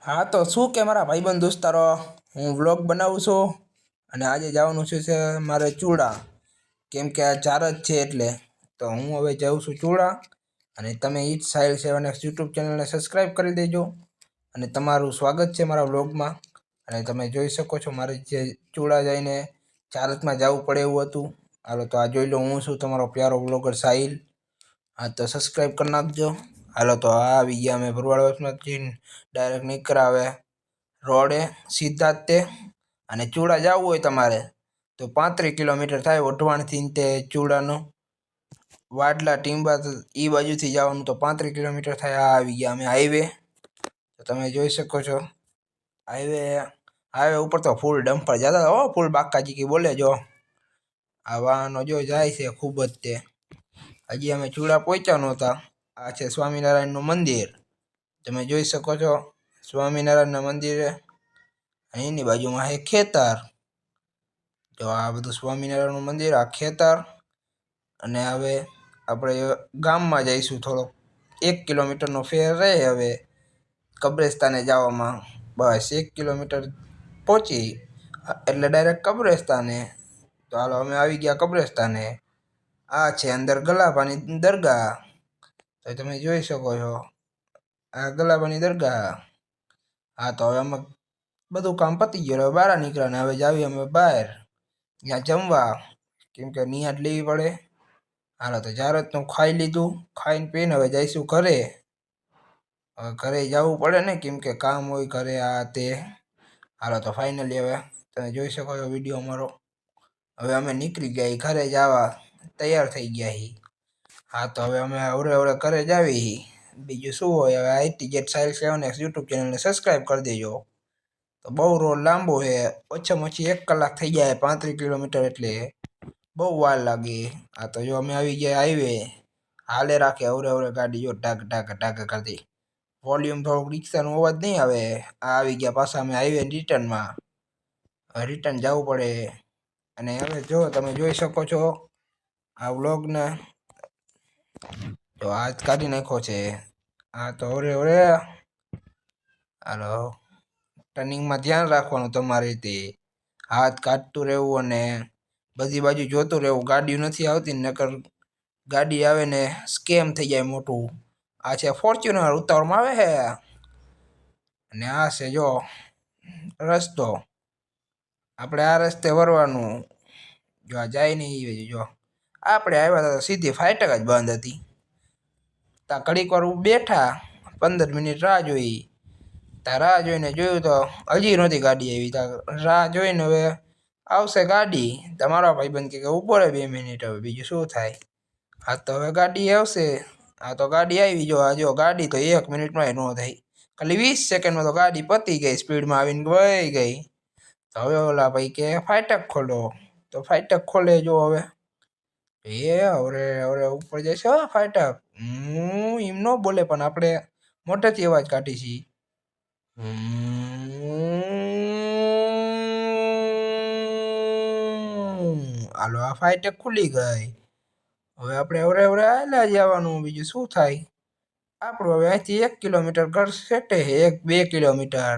હા તો શું કે મારા ભાઈબંધ દોસ્તારો, હું વ્લોગ બનાવું છું અને આજે જવાનું છે મારે ચૂડા, કેમ કે આ 4 જ છે એટલે. તો હું હવે જાઉં છું ચૂડા અને તમે ઈટ સાહિલ 7x યુટ્યુબ ચેનલને સબસ્ક્રાઈબ કરી દેજો અને તમારું સ્વાગત છે મારા વ્લોગમાં. અને તમે જોઈ શકો છો મારે જે ચૂડા જઈને 4 જવું પડે એવું હતું. હાલો તો આ જોઈ લો, હું છું તમારો પ્યારો વ્લોગર સાહિલ. હા તો સબસ્ક્રાઈબ કરી નાખજો. હાલો તો આ આવી ગયા અમે ભરવાડ બસમાંથી ડાયરેક્ટ નીકળાવે રોડે સીધા જ તે. અને ચૂડા જવું હોય તમારે તો 35 કિલોમીટર થાય વઢવાણથી તે ચૂડાનો વાડલા ટીંબા એ બાજુથી જવાનું તો 35 કિલોમીટર થાય. આ આવી ગયા અમે હાઈવે. તો તમે જોઈ શકો છો હાઈવે ઉપર તો ફૂલ ડમ્પર જતા હતા. ફૂલ બાકાજી કી બોલે જો આ વાહનો જો જાય છે ખૂબ જ તે. હજી અમે ચૂડા પહોંચ્યા નહોતા. આ છે સ્વામિનારાયણનું મંદિર, તમે જોઈ શકો છો સ્વામિનારાયણના મંદિરે. અને એની બાજુમાં છે ખેતર. જો આ બધું સ્વામિનારાયણનું મંદિર, આ ખેતર. અને હવે આપણે ગામમાં જઈશું. થોડોક 1 કિલોમીટરનો ફેર રહે હવે કબ્રસ્તાને જવામાં. બસ 1 કિલોમીટર પહોંચી એટલે ડાયરેક્ટ કબ્રસ્તાને. તો હાલો અમે આવી ગયા કબ્રસ્તાને. આ છે અંદર ગલાભાની દરગાહ, તો તમે જોઈ શકો છો આ ગલાભાની દરગાહ. હા તો હવે અમે બધું કામ પતી ગયું, હવે બહાર નીકળ્યા ને હવે જાવી અમે બહાર ત્યાં જમવા, કેમ કે નિહાત લેવી પડે. હાલો તો જારતનું ખાઈ લીધું, ખાઈને પીને હવે જઈશું ઘરે. હવે ઘરે જવું પડે ને, કેમ કે કામ હોય ઘરે આ તે. હાલો તો ફાઇનલી હવે તમે જોઈ શકો છો વિડીયો અમારો. હવે અમે નીકળી ગયા ઘરે જવા, તૈયાર થઈ ગયા છીએ. હા તો હવે અમે અવરે ઘરે જ આવી. બીજું શું હોય, હવે ITZ સાહિલ 7x યુટ્યુબ ચેનલને સબસ્ક્રાઈબ કરી દેજો. તો બહુ રોડ લાંબો છે, ઓછામાં ઓછી 1 કલાક થઈ જાય 35 કિલોમીટર એટલે બહુ વાર લાગે. આ તો જો અમે આવી ગયા હાઈવે. હાલે રાખે અવરે ગાડી જો ઢાક ઢાક ઢાક કરતી. વોલ્યુમ થોડુંક રિક્ષાનો અવાજ નહીં આવે. આ આવી ગયા પાછા અમે હાઈવે રિટર્નમાં. રિટર્ન જવું પડે. અને હવે જો તમે જોઈ શકો છો આ વ્લોગને. તો હાથ કાઢી નાખ્યો છે. હા તો અવરે હાલો ટર્નિંગમાં ધ્યાન રાખવાનું તમારે રીતે. હાથ કાઢતું રહેવું અને બધી બાજુ જોતું રહેવું. ગાડીઓ નથી આવતી, નકર ગાડી આવે ને સ્કેમ થઈ જાય મોટું. આ છે ફોર્ચ્યુનર ઉતાવળમાં આવે છે. અને આ છે જો રસ્તો, આપણે આ રસ્તે વરવાનું. જો આ જાય નહીં, જો આપણે આવ્યા હતા તો સીધી ફાટક જ બંધ હતી. ત્યાં ઘડીક વાર બેઠા, 15 મિનિટ રાહ જોઈ. ત્યાં રાહ જોઈને જોયું તો હજી નહોતી ગાડી આવી. ત્યાં રાહ જોઈને હવે આવશે ગાડી. તમારા ભાઈબંધ કે ઊભો રહે 2 મિનિટ, હવે બીજું શું થાય. હા તો હવે ગાડી આવશે. હા તો ગાડી આવી. જો ગાડી તો 1 મિનિટમાં ન થઈ, ખાલી 20 સેકન્ડમાં તો ગાડી પતી ગઈ, સ્પીડમાં આવીને વહી ગઈ. તો હવે ઓલા ભાઈ કે ફાટક ખોલો, તો ફાટક ખોલે. જો હવે હવે ઉપર જશે ફાટક. એમ ન બોલે પણ આપણે મોટેથી અવાજ કાઢી છીએ. હાલો આ ફાટક ખુલી ગઈ. હવે આપણે અવરે હાલ્યા જવાનું, બીજું શું થાય. આપણું હવે અહીંથી 1 કિલોમીટર ઘર સેટે છે, 1-2 કિલોમીટર.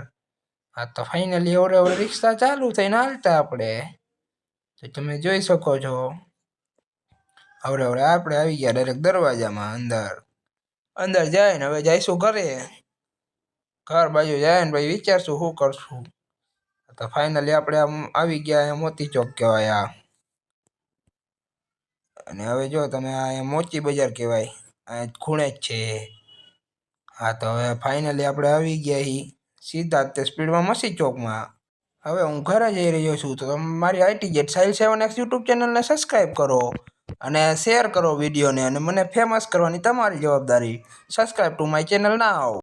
હા તો ફાઇનલી અવરે રિક્ષા ચાલુ થઈને હાલતા આપણે. તો તમે જોઈ શકો છો અવરે આપણે આવી ગયા ડાયરેક્ટ દરવાજામાં. અંદર જાય ને હવે જઈશું ઘરે. ઘર બાજુ જાય ને ભાઈ વિચારશું શું કરશું. તો ફાઇનલી આપણે આમ આવી ગયા મોતી ચોક કહેવાય આ. અને હવે જો તમે આ મોચી બજાર કહેવાય, આ ખૂણે જ છે. હા તો હવે ફાઇનલી આપણે આવી ગયા છીએ સીધા તે સ્પીડમાં મસી ચોકમાં. હવે હું ઘરે જઈ રહ્યો છું. તો તમે મારી ITZ સાહિલ 7x યુટ્યુબ ચેનલને સબસ્ક્રાઈબ કરો અને શેર કરો વિડીયોને, અને મને ફેમસ કરવાની તમારી જવાબદારી. Subscribe to my channel now.